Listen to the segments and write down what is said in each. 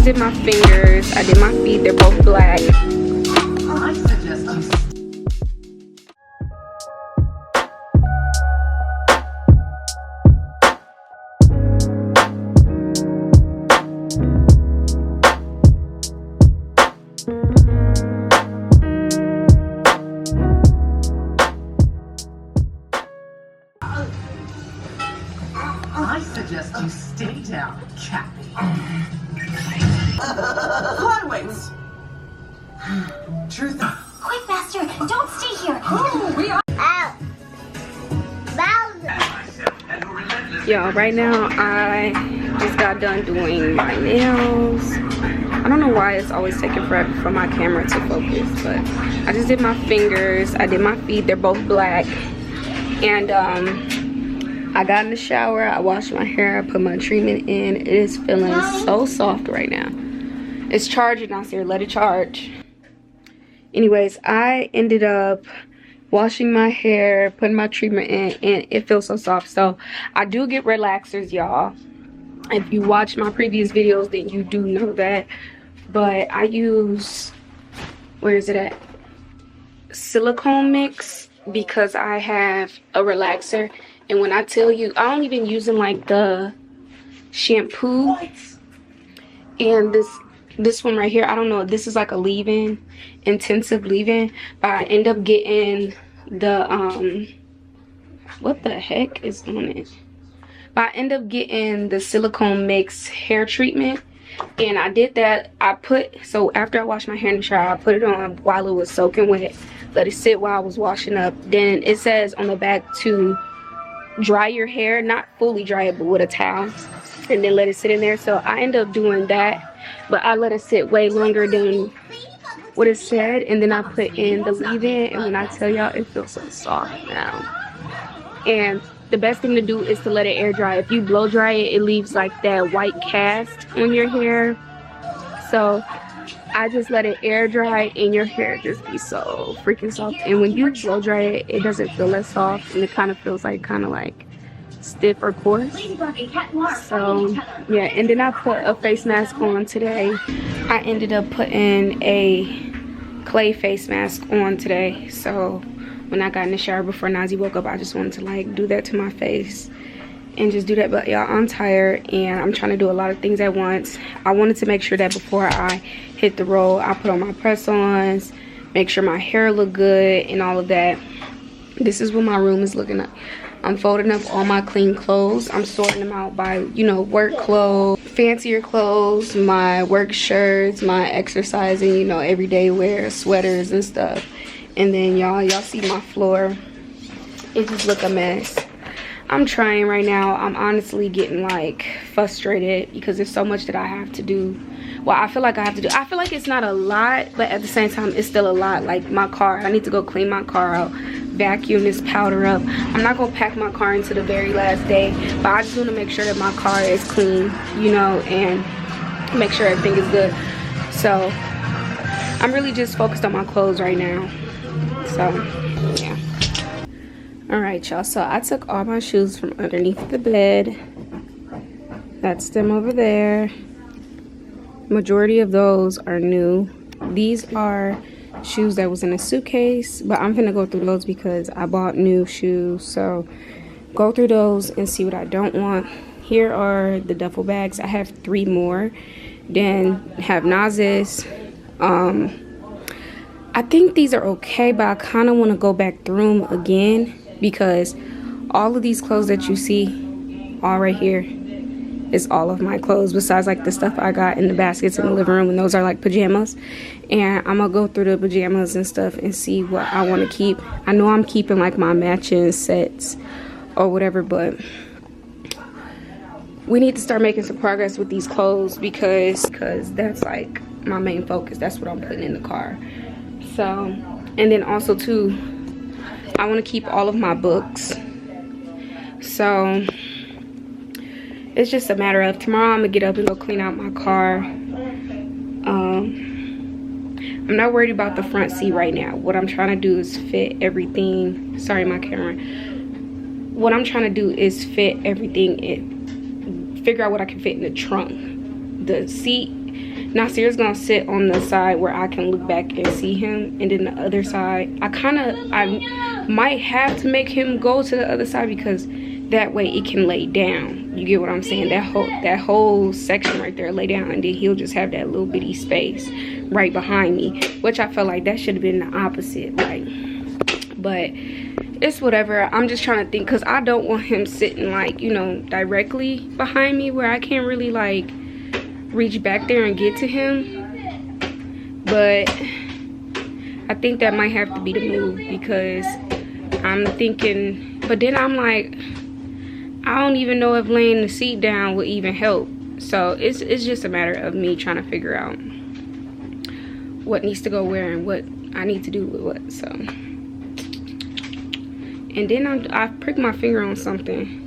did my fingers, I did my feet, they're both black. I suggest you stay down, Kathy. Flyaways. Truth. Quick, Master, don't stay here. We are. Ow. Y'all, right now I just got done doing my nails. I don't know why it's always taking forever for my camera to focus, but I just did my fingers, I did my feet, they're both black. And I got in the shower, I washed my hair, I put my treatment in. It is feeling so soft right now. It's charging downstairs, let it charge. Anyways, I ended up washing my hair, putting my treatment in, and it feels so soft. So I do get relaxers, y'all. If you watch my previous videos, then you do know that. But I use, where is it at? Silicone mix, because I have a relaxer. And when I tell you, I only been using like the shampoo and this one right here. I don't know, this is like a leave-in, intensive leave-in, but I end up getting the what the heck is on it? But I end up getting the silicone mix hair treatment, and I did that. So after I washed my hair in the shower, I put it on while it was soaking wet, let it sit while I was washing up. Then it says on the back to dry your hair, not fully dry it, but with a towel, and then let it sit in there. So I end up doing that, but I let it sit way longer than what it said, and then I put in the leave-in, and when I tell y'all, it feels so soft now. And the best thing to do is to let it air dry. If you blow dry it, it leaves like that white cast on your hair. So I just let it air dry, and your hair just be so freaking soft. And when you blow dry it, it doesn't feel as soft, and it kind of feels like stiff or coarse. So yeah, and then I put a face mask on today. I ended up putting a clay face mask on today. So when I got in the shower before Nazi woke up, I just wanted to like do that to my face and just do that. But y'all, I'm tired and I'm trying to do a lot of things at once. I wanted to make sure that before I hit the road, I put on my press-ons, make sure my hair looked good and all of that. This is what my room is looking like. I'm folding up all my clean clothes. I'm sorting them out by, you know, work clothes, fancier clothes, my work shirts, my exercising, you know, everyday wear, sweaters and stuff. And then y'all see my floor. It just look a mess. I'm trying right now. I'm honestly getting like frustrated because there's so much that I have to do. Well, I feel like I have to do. I feel like it's not a lot, but at the same time, it's still a lot. Like my car, I need to go clean my car out, vacuum this powder up. I'm not gonna pack my car into the very last day, but I just want to make sure that my car is clean, you know, and make sure everything is good. So I'm really just focused on my clothes right now. So yeah. All right, y'all. So I took all my shoes from underneath the bed. That's them over there. Majority of those are new. These are shoes that was in a suitcase, but I'm gonna go through those because I bought new shoes. So go through those and see what I don't want. Here are the duffel bags. I have 3 more. Then have Nazis. I think these are okay, but I kind of want to go back through them again because all of these clothes that you see all right here is all of my clothes, besides like the stuff I got in the baskets in the living room, and those are like pajamas. And I'm gonna go through the pajamas and stuff and see what I want to keep. I know I'm keeping like my matching sets or whatever, but we need to start making some progress with these clothes because that's like my main focus. That's what I'm putting in the car. So, and then also too, I want to keep all of my books. So it's just a matter of tomorrow I'm gonna get up and go clean out my car. I'm not worried about the front seat right now. What I'm trying to do is fit everything. Sorry, my camera. What I'm trying to do is fit everything in, figure out what I can fit in the trunk. The seat Nasir's gonna sit on the side where I can look back and see him, and then the other side I might have to make him go to the other side, because that way it can lay down. You get what I'm saying? That whole section right there lay down, and then he'll just have that little bitty space right behind me, which I felt like that should have been the opposite, like. But it's whatever. I'm just trying to think, because I don't want him sitting, like, you know, directly behind me where I can't really like reach back there and get to him. But I think that might have to be the move, because I'm thinking, but then I'm like, I don't even know if laying the seat down would even help. So it's just a matter of me trying to figure out what needs to go where and what I need to do with what. So, and then I pricked my finger on something.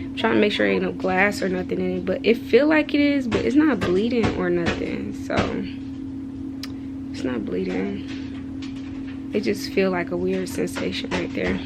I'm trying to make sure ain't no glass or nothing in it, but it feel like it is, but it's not bleeding or nothing. So it's not bleeding. It just feel like a weird sensation right there.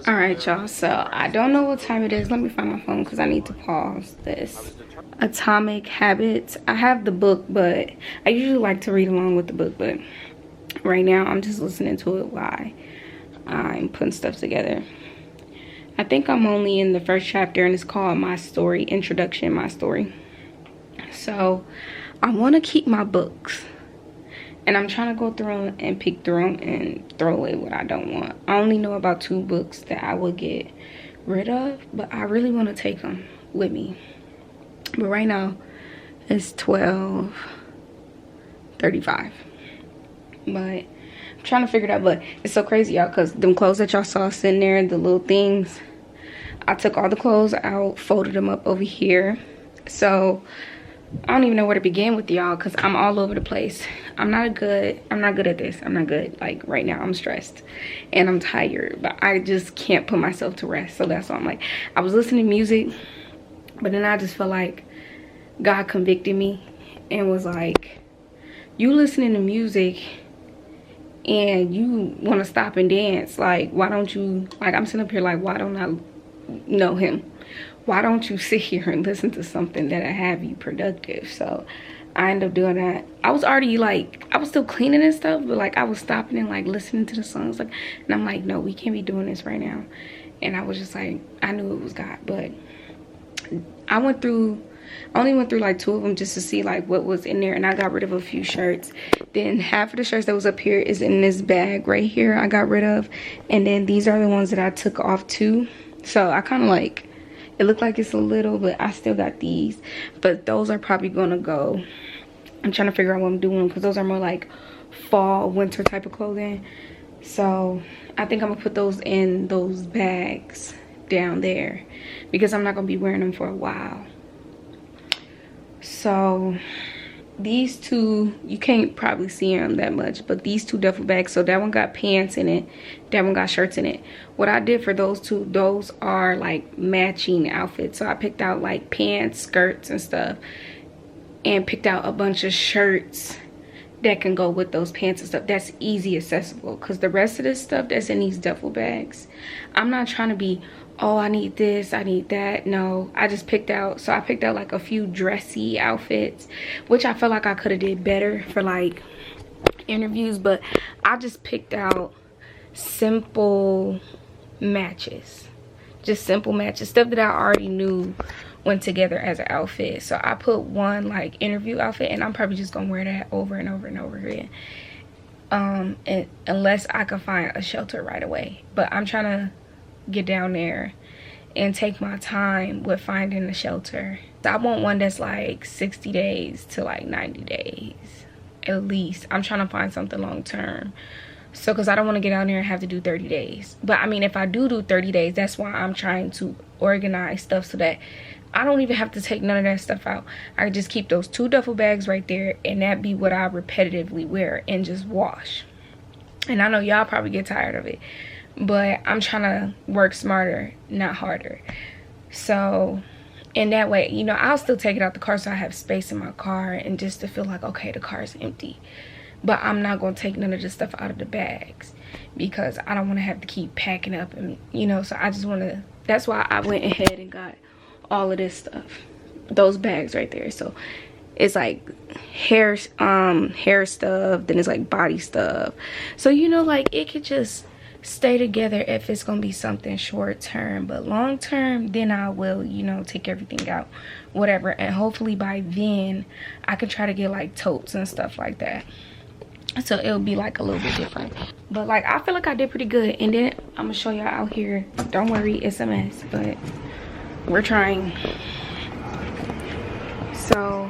All right, y'all, so I don't know what time it is. Let me find my phone because I need to pause this. Atomic Habits. I have the book, but I usually like to read along with the book, but right now I'm just listening to it while I'm putting stuff together. I think I'm only in the first chapter, and it's called My Story, Introduction, My Story. So I want to keep my books, and I'm trying to go through them and pick through them and throw away what I don't want. I only know about 2 books that I would get rid of, but I really want to take them with me. But right now it's 12:35. But I'm trying to figure it out. But it's so crazy, y'all, because them clothes that y'all saw sitting there, the little things, I took all the clothes out, folded them up over here. So I don't even know where to begin with y'all, because I'm all over the place. I'm not good at this. I'm not good. Like right now I'm stressed and I'm tired, but I just can't put myself to rest. So that's why I'm like, I was listening to music, but then I just felt like God convicted me and was like, you listening to music and you want to stop and dance, like why don't you, like I'm sitting up here like, why don't I know him? Why don't you sit here and listen to something that'll have you productive? So I ended up doing that. I was already like, I was still cleaning and stuff, but like I was stopping and like listening to the songs, like, and I'm like, no, we can't be doing this right now. And I was just like, I knew it was God. But I only went through like 2 of them just to see like what was in there, and I got rid of a few shirts. Then half of the shirts that was up here is in this bag right here I got rid of, and then these are the ones that I took off too. So I kind of like, it looked like it's a little, but I still got these, but those are probably gonna go. I'm trying to figure out what I'm doing, because those are more like fall, winter type of clothing. So I think I'm gonna put those in those bags down there, because I'm not gonna be wearing them for a while. So these 2, you can't probably see them that much, but these 2 duffel bags, so that one got pants in it, that one got shirts in it. What I did for those 2, those are like matching outfits. So I picked out like pants, skirts and stuff, and picked out a bunch of shirts that can go with those pants and stuff. That's easy accessible, because the rest of this stuff that's in these duffel bags, I'm not trying to be, oh, I need this, I need that. No, I just picked out, so I picked out like a few dressy outfits, which I feel like I could have did better for like interviews, but I just picked out simple matches, just simple matches, stuff that I already knew went together as an outfit. So I put one like interview outfit, and I'm probably just gonna wear that over and over and over again. unless I can find a shelter right away. But I'm trying to get down there and take my time with finding a shelter. I want one that's like 60 days to like 90 days at least. I'm trying to find something long term. So, because I don't want to get out there and have to do 30 days. But I mean, if I do 30 days, that's why I'm trying to organize stuff so that I don't even have to take none of that stuff out. I just keep those 2 duffel bags right there, and that be what I repetitively wear and just wash. And I know y'all probably get tired of it, but I'm trying to work smarter, not harder. So in that way, you know, I'll still take it out the car so I have space in my car and just to feel like, okay, the car is empty. But I'm not going to take none of this stuff out of the bags because I don't want to have to keep packing up. And, you know, so I just want to, that's why I went ahead and got all of this stuff, those bags right there. So it's like hair stuff, then it's like body stuff. So, you know, like it could just stay together if it's going to be something short term. But long term, then I will, you know, take everything out, whatever. And hopefully by then I can try to get like totes and stuff like that. So it'll be like a little bit different. But like I feel like I did pretty good. And then I'm gonna show y'all out here. Don't worry, it's a mess, but we're trying. So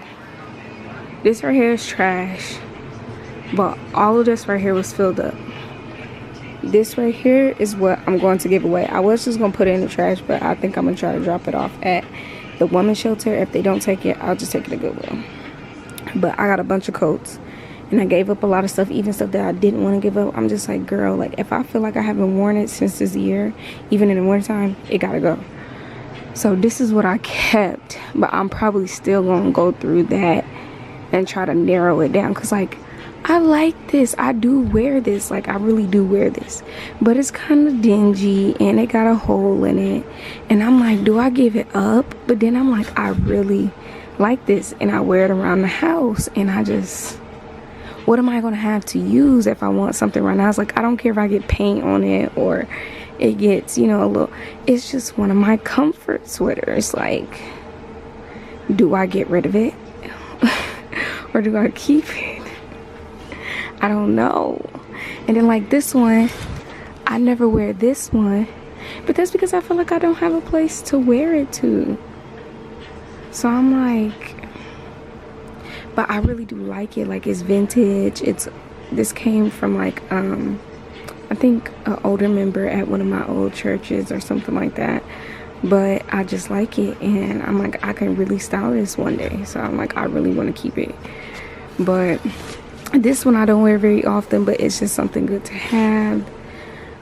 this right here is trash, but all of this right here was filled up. This right here is what I'm going to give away. I was just gonna put it in the trash, but I think I'm gonna try to drop it off at the women's shelter. If they don't take it, I'll just take it to Goodwill. But I got a bunch of coats. And I gave up a lot of stuff, even stuff that I didn't want to give up. I'm just like, girl, like if I feel like I haven't worn it since this year, even in the wintertime, it gotta go. So this is what I kept, but I'm probably still gonna go through that and try to narrow it down. Cause like, I like this, I do wear this, like I really do wear this. But it's kind of dingy and it got a hole in it. And I'm like, do I give it up? But then I'm like, I really like this and I wear it around the house and I just, what am I gonna have to use if I want something right now? It's like, I don't care if I get paint on it or it gets, you know, a little, it's just one of my comfort sweaters. Like, do I get rid of it? Or do I keep it? I don't know. And then like this one, I never wear this one, but that's because I feel like I don't have a place to wear it to. So I'm like, but I really do like it. Like it's vintage. This came from like I think an older member at one of my old churches or something like that. But I just like it, and I'm like, I can really style this one day. So I'm like, I really want to keep it. But this one I don't wear very often, but it's just something good to have.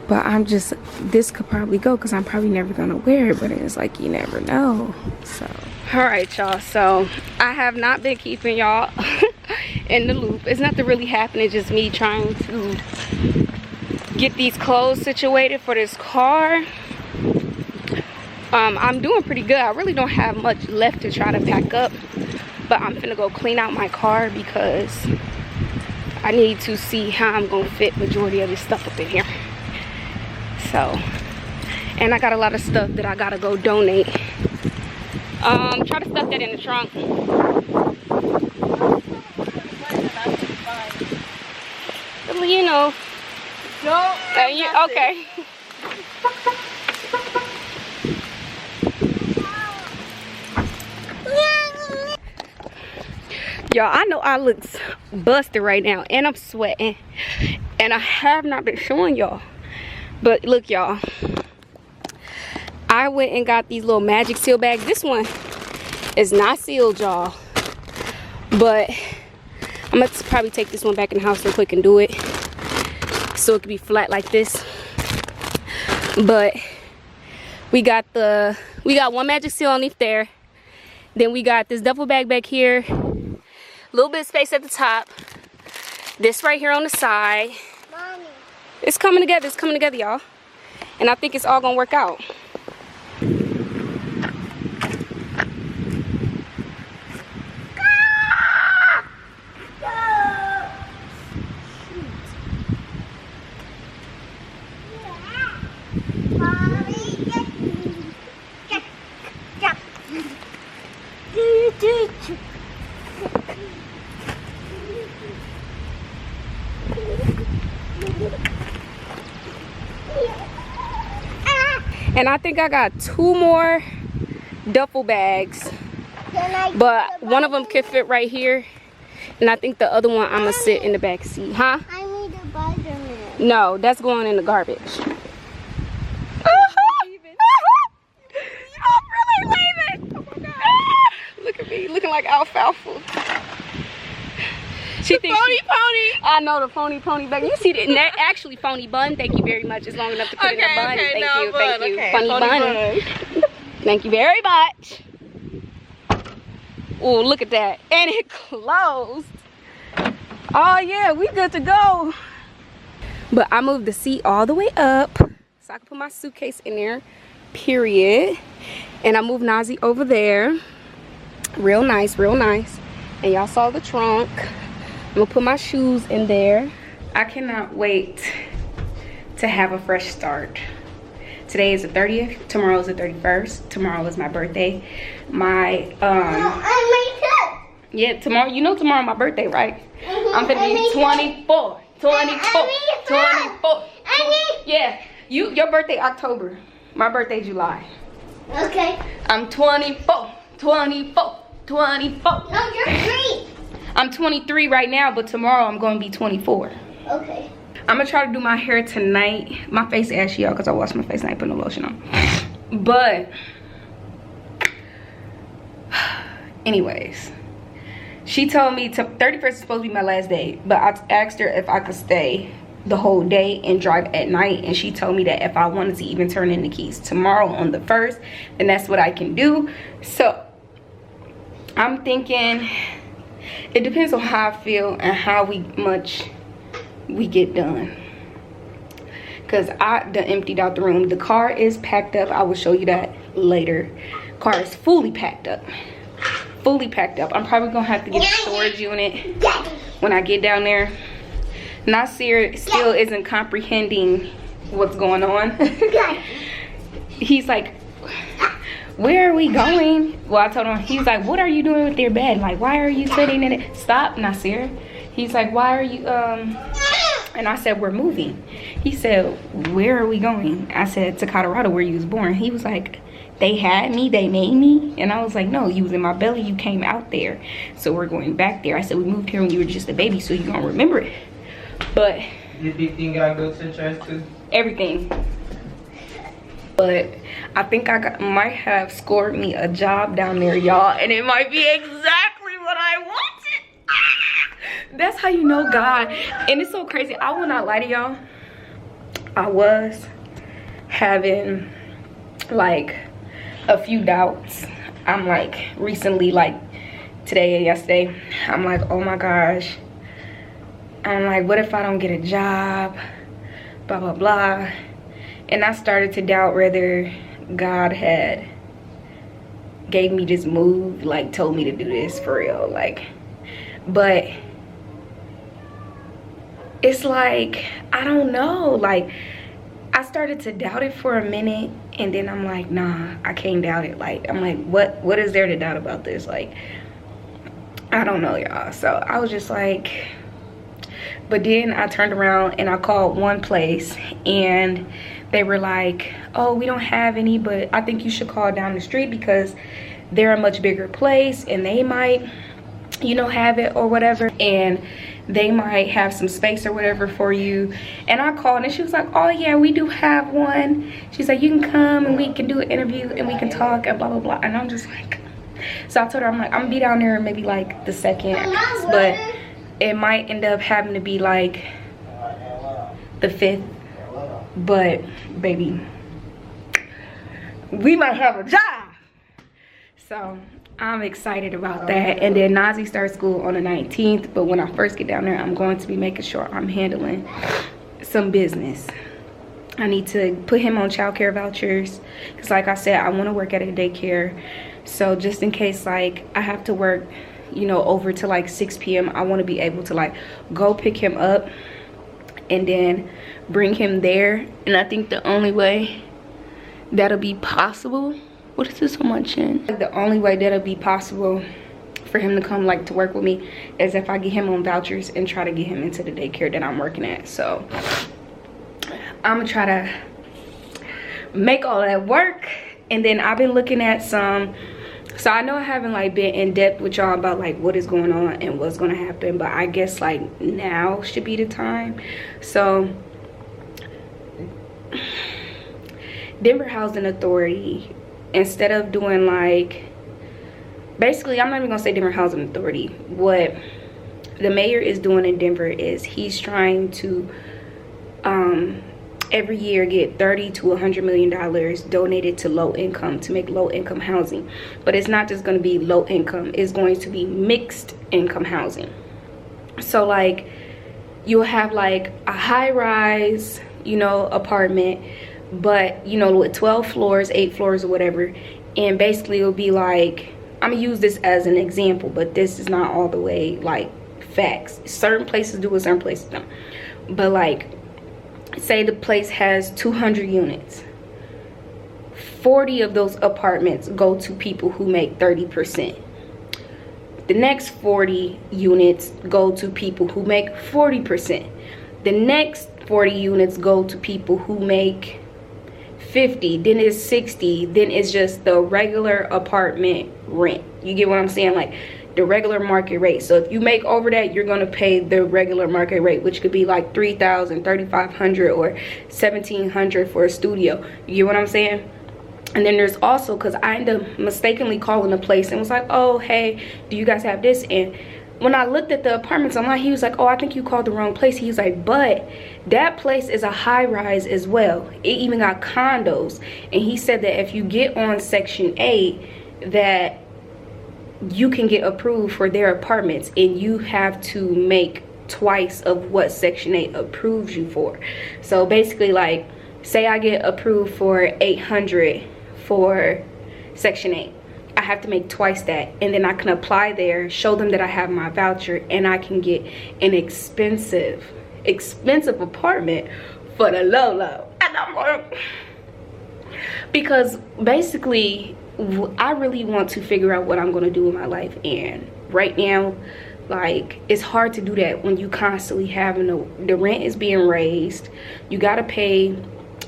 But I'm just, this could probably go because I'm probably never gonna wear it, but it's like, you never know. So all right, y'all, so I have not been keeping y'all in the loop. It's nothing really happening, just me trying to get these clothes situated for this car. I'm doing pretty good. I really don't have much left to try to pack up, but I'm finna go clean out my car because I need to see how I'm gonna fit majority of this stuff up in here. So, and I got a lot of stuff that I gotta go donate. Try to stuff that in the trunk. You know. No. Okay. Y'all, I know I look busted right now, and I'm sweating, and I have not been showing y'all. But look, y'all, I went and got these little magic seal bags. This one is not sealed, y'all, but I'm gonna probably take this one back in the house real quick and do it so it can be flat like this. But we got one magic seal underneath there, then we got this duffel bag back here, a little bit of space at the top, this right here on the side. Mommy. It's coming together, y'all, and I think it's all gonna work out. And I think I got 2 more duffel bags, but one of them can fit right here, and I think the other one I'm gonna sit in the back seat. Huh? I need a vitamin. No, that's going in the garbage. I'm really leaving. Oh my God. Look at me, looking like alfalfa. She thinks phony pony. I know, the phony pony bag. You see that actually phony bun. Thank you very much. It's long enough to put in the bun. Okay, Thank no, you, bun, thank you. okay. Funny bun. Thank you very much. Oh, look at that. And it closed. Oh yeah, we good to go. But I moved the seat all the way up so I can put my suitcase in there, period. And I moved Nazi over there. Real nice, real nice. And y'all saw the trunk. I'm gonna put my shoes in there. I cannot wait to have a fresh start. Today is the 30th, tomorrow is the 31st. Tomorrow is my birthday. Yeah, tomorrow, you know tomorrow my birthday, right? I'm gonna be 24. Yeah, your birthday October. My birthday July. Okay. I'm 24. No, you're 3. I'm 23 right now, but tomorrow I'm gonna be 24. Okay. I'm gonna try to do my hair tonight. My face ashy, y'all, because I washed my face and I put no lotion on. But anyways, she told me 31st is supposed to be my last day, but I asked her if I could stay the whole day and drive at night, and she told me that if I wanted to even turn in the keys tomorrow on the 1st, then that's what I can do. So I'm thinking it depends on how I feel and how much we get done, because I done emptied out the room. The car is packed up. I will show you that later. Car is fully packed up. I'm probably gonna have to get a storage unit when I get down there. Nasir still isn't comprehending what's going on. He's like, where are we going? Well, I told him, he's like, what are you doing with your bed? Like, why are you sitting in it? Stop, Nasir. He's like, why are you, and I said, we're moving. He said, where are we going? I said, to Colorado, where you was born. He was like, they had me, they made me. And I was like, no, you was in my belly, you came out there. So we're going back there. I said, we moved here when you were just a baby, so you gonna remember it. But did you think I go to church too? Everything. But I think might have scored me a job down there, y'all, and it might be exactly what I wanted. That's how you know God. And it's so crazy. I will not lie to y'all. I was having like a few doubts. I'm like recently, like today and yesterday, I'm like, oh my gosh. I'm like, what if I don't get a job? Blah, blah, blah. And I started to doubt whether God had gave me this move, like told me to do this for real. Like, but it's like, I don't know. Like, I started to doubt it for a minute, and then I'm like, nah, I can't doubt it. Like, I'm like, what is there to doubt about this? Like, I don't know, y'all. So I was just like, but then I turned around and I called one place, and they were like, oh, we don't have any, but I think you should call down the street because they're a much bigger place and they might, you know, have it or whatever, and they might have some space or whatever for you. And I called and she was like, oh yeah, we do have one. She's like, you can come and we can do an interview and we can talk and blah blah blah. And I'm just like, so I told her, I'm like, I'm gonna be down there maybe like the 2nd, but it might end up having to be like the 5th. But baby, we might have a job. So I'm excited about that. And then Nazi starts school on the 19th, but when I first get down there, I'm going to be making sure I'm handling some business. I need to put him on childcare vouchers because, like I said, I want to work at a daycare. So just in case, like, I have to work, you know, over to like 6 p.m., I want to be able to like go pick him up and then bring him there. And I think the only way that'll be possible, what is this on my chin? The only way that'll be possible for him to come like to work with me is if I get him on vouchers and try to get him into the daycare that I'm working at. So I'm gonna try to make all that work. And then I've been looking at some, so I know I haven't like been in depth with y'all about like what is going on and what's gonna happen, but I guess like now should be the time. So Denver Housing Authority, instead of doing like, basically I'm not even gonna say Denver Housing Authority, what the mayor is doing in Denver is he's trying to every year get $30 to $100 million donated to low income, to make low income housing. But it's not just going to be low income, it's going to be mixed income housing. So like you'll have like a high rise, you know, apartment, but you know, with 12 floors, 8 floors or whatever. And basically it'll be like, I'm gonna use this as an example, but this is not all the way like facts. Certain places do it, certain places don't. But like, say the place has 200 units, 40 of those apartments go to people who make 30%. The next 40 units go to people who make 40%. The next 40 units go to people who make 50, then it's 60, then it's just the regular apartment rent. You get what I'm saying? Like the regular market rate. So if you make over that, you're gonna pay the regular market rate, which could be like $3,000, $3,500, or $1,700 for a studio. You get what I'm saying? And then there's also, because I ended up mistakenly calling the place and was like, oh hey, do you guys have this? And when I looked at the apartments online, he was like, oh, I think you called the wrong place. He's like, but that place is a high rise as well. It even got condos. And he said that if you get on Section 8, that you can get approved for their apartments, and you have to make twice of what Section 8 approves you for. So basically, like, say I get approved for 800 for Section 8. I have to make twice that, and then I can apply there, show them that I have my voucher, and I can get an expensive apartment for the low. And I'm like, because basically I really want to figure out what I'm going to do in my life, and right now, like, it's hard to do that when you constantly having the rent is being raised, you got to pay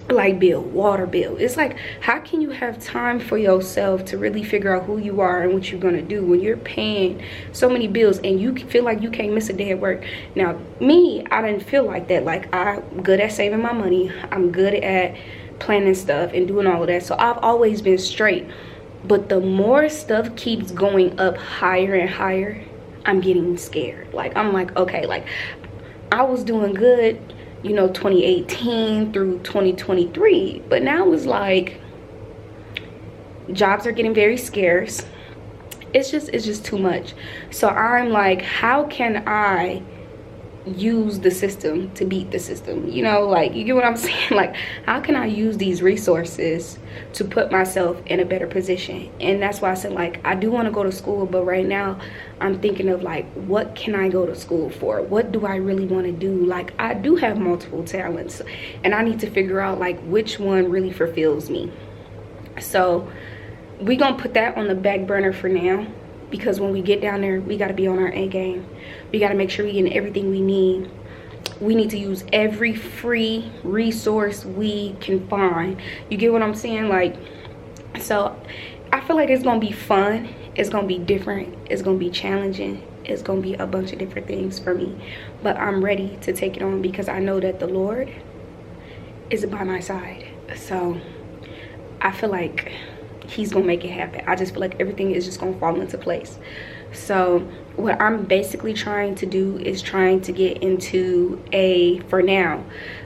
like bill, water bill. It's like, how can you have time for yourself to really figure out who you are and what you're gonna do when you're paying so many bills and you feel like you can't miss a day at work? Now me, I didn't feel like that. Like, I'm good at saving my money, I'm good at planning stuff and doing all of that, so I've always been straight. But the more stuff keeps going up higher and higher, I'm getting scared. Like, I'm like, okay, like, I was doing good, you know, 2018 through 2023, but now it's like jobs are getting very scarce. It's just too much. So I'm like, how can I use the system to beat the system? You know, like, you get what I'm saying? Like, how can I use these resources to put myself in a better position? And that's why I said, like, I do want to go to school, but right now I'm thinking of like, what can I go to school for? What do I really want to do? Like, I do have multiple talents, and I need to figure out like which one really fulfills me. So we gonna put that on the back burner for now, because when we get down there, we got to be on our A game. We got to make sure we get everything we need. We need to use every free resource we can find. You get what I'm saying? Like, so I feel like it's gonna be fun, it's gonna be different, it's gonna be challenging, it's gonna be a bunch of different things for me, but I'm ready to take it on because I know that the Lord is by my side. So I feel like he's gonna make it happen. I just feel like everything is just gonna fall into place. So what I'm basically trying to do is trying to get into for now,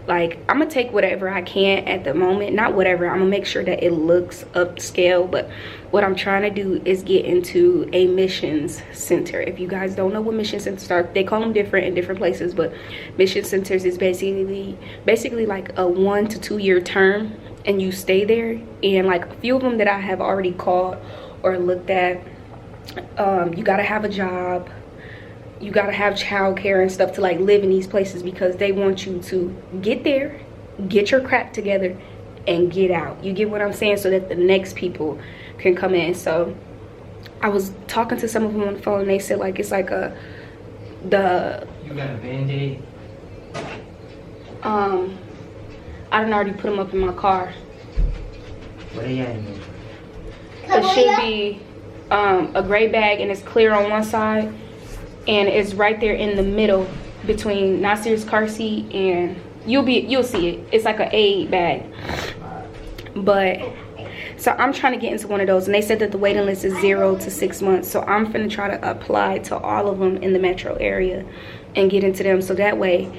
like, I'm gonna take whatever I can at the moment. Not whatever, I'm gonna make sure that it looks upscale, but what I'm trying to do is get into a missions center. If you guys don't know what mission centers are, they call them different in different places, but mission centers is basically like a 1 to 2 year term, and you stay there. And like a few of them that I have already called or looked at, you gotta have a job, you gotta have childcare and stuff to like live in these places, because they want you to get there, get your crap together, and get out. You get what I'm saying? So that the next people can come in. So I was talking to some of them on the phone, and they said like, it's like you got a Band-Aid? I done already put them up in my car. It should be a gray bag, and it's clear on one side, and it's right there in the middle between Nasir's car seat, and you'll see it. It's like an aid bag. But so I'm trying to get into one of those, and they said that the waiting list is 0 to 6 months. So I'm finna try to apply to all of them in the metro area and get into them, so that way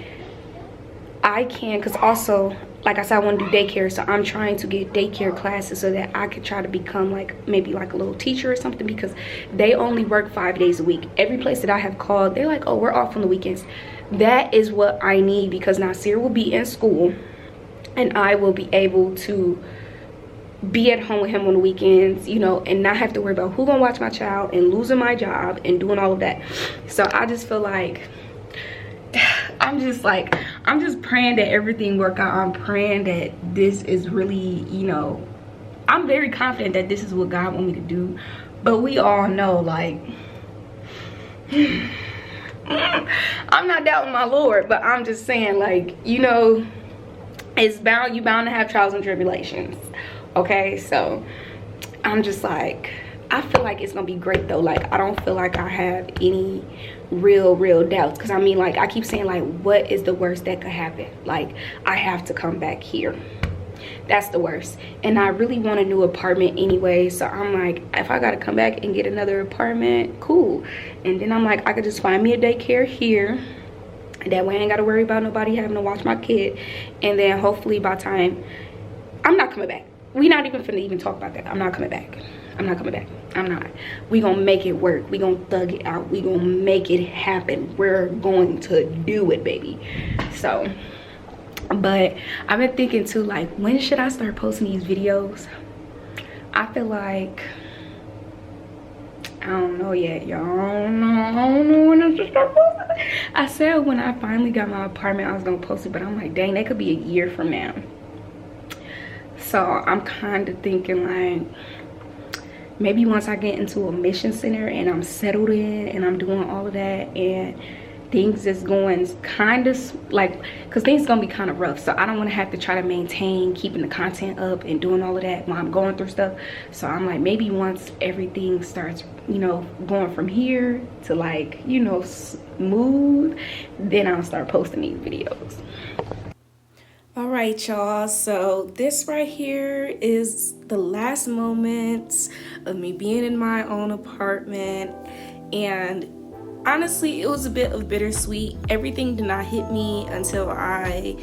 I can, because also, like I said, I want to do daycare, so I'm trying to get daycare classes so that I could try to become like maybe like a little teacher or something, because they only work 5 days a week. Every place that I have called, they're like, oh, we're off on the weekends. That is what I need, because Nasir will be in school and I will be able to be at home with him on the weekends, you know, and not have to worry about who gonna watch my child and losing my job and doing all of that. So I just feel like I'm just praying that everything work out. I'm praying that this is really, you know, I'm very confident that this is what God want me to do, but we all know, like, I'm not doubting my Lord, but I'm just saying, like, you know, you bound to have trials and tribulations. Okay, so I'm just like, I feel like it's gonna be great though. Like, I don't feel like I have any real doubts, because I mean, like, I keep saying, like, what is the worst that could happen? Like, I have to come back here. That's the worst. And I really want a new apartment anyway, so I'm like, if I gotta come back and get another apartment, cool. And then I'm like, I could just find me a daycare here, that way I ain't gotta worry about nobody having to watch my kid. And then hopefully by time, I'm not coming back. We not even finna even talk about that. I'm not coming back. I'm not coming back. I'm not. We gonna make it work. We gonna thug it out. We gonna make it happen. We're going to do it, baby. So, but I've been thinking too, like, when should I start posting these videos? I feel like, I don't know yet, y'all. I don't know when I should start posting. I said when I finally got my apartment, I was gonna post it, but I'm like, dang, that could be a year from now. So I'm kind of thinking, like, maybe once I get into a mission center and I'm settled in and I'm doing all of that and things is going kind of like, because things gonna be kind of rough, so I don't want to have to try to maintain keeping the content up and doing all of that while I'm going through stuff. So I'm like, maybe once everything starts, you know, going from here to, like, you know, smooth, then I'll start posting these videos. All right, y'all, so this right here is the last moments of me being in my own apartment, and honestly, it was a bit of bittersweet. Everything did not hit me until I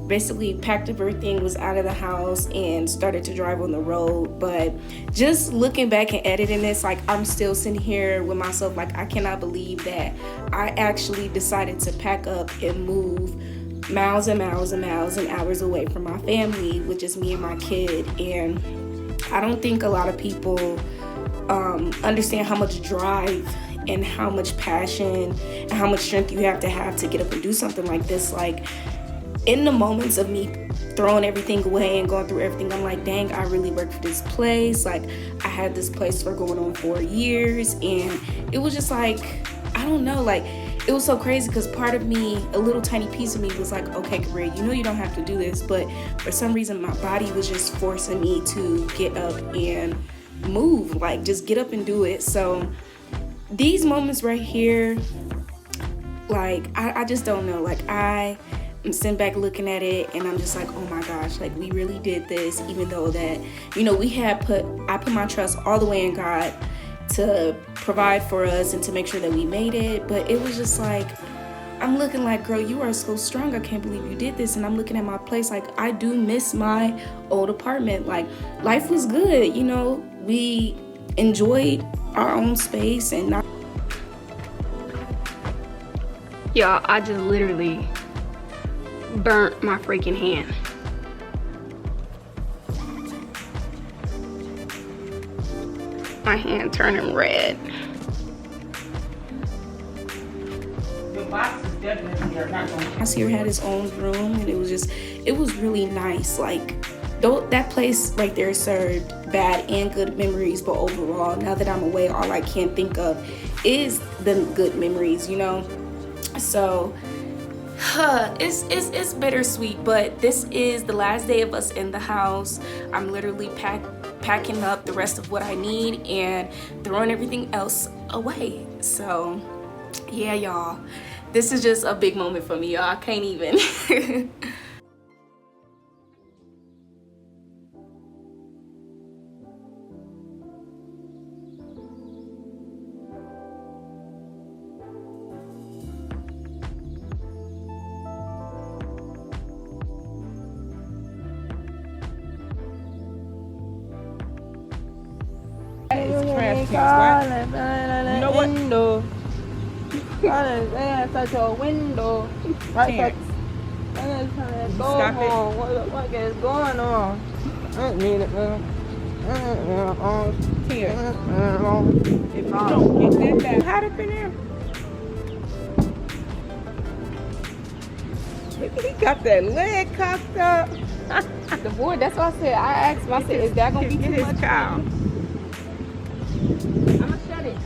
basically packed up everything, was out of the house, and started to drive on the road. But just looking back and editing this, like, I'm still sitting here with myself, like, I cannot believe that I actually decided to pack up and move miles and miles and miles and hours away from my family, which is me and my kid. And I don't think a lot of people understand how much drive and how much passion and how much strength you have to get up and do something like this. Like, in the moments of me throwing everything away and going through everything, I'm like, dang, I really worked for this place. Like, I had this place for going on 4 years, and it was just like, I don't know, like, it was so crazy, because part of me, a little tiny piece of me was like, okay, Career, you know you don't have to do this, but for some reason my body was just forcing me to get up and move, like, just get up and do it. So these moments right here, like, I just don't know, like, I'm sitting back looking at it and I'm just like, oh my gosh, like, we really did this, even though that, you know, I put my trust all the way in God to provide for us and to make sure that we made it. But it was just like, I'm looking like, girl, you are so strong, I can't believe you did this. And I'm looking at my place, like, I do miss my old apartment. Like, life was good, you know, we enjoyed our own space. And not, y'all, I just literally burnt my freaking hand. My hand turning red. Your box is definitely not going to. Nasir had his own room, and it was really nice. Like, that place right there served bad and good memories, but overall, now that I'm away, all I can think of is the good memories, you know. So it's bittersweet, but this is the last day of us in the house. I'm literally packing up the rest of what I need and throwing everything else away. So yeah, y'all, this is just a big moment for me, y'all. I can't even. Trash cans, right? You know what? Window. Such a window. Right. Go Stop it. home. What the fuck is going on? I need it, man. Here. If you don't get that back, hide up in there. He got that leg cocked up. The board, that's what I said. I asked him, I said, is that gonna be Get too his much? cow. I'm gonna shut it.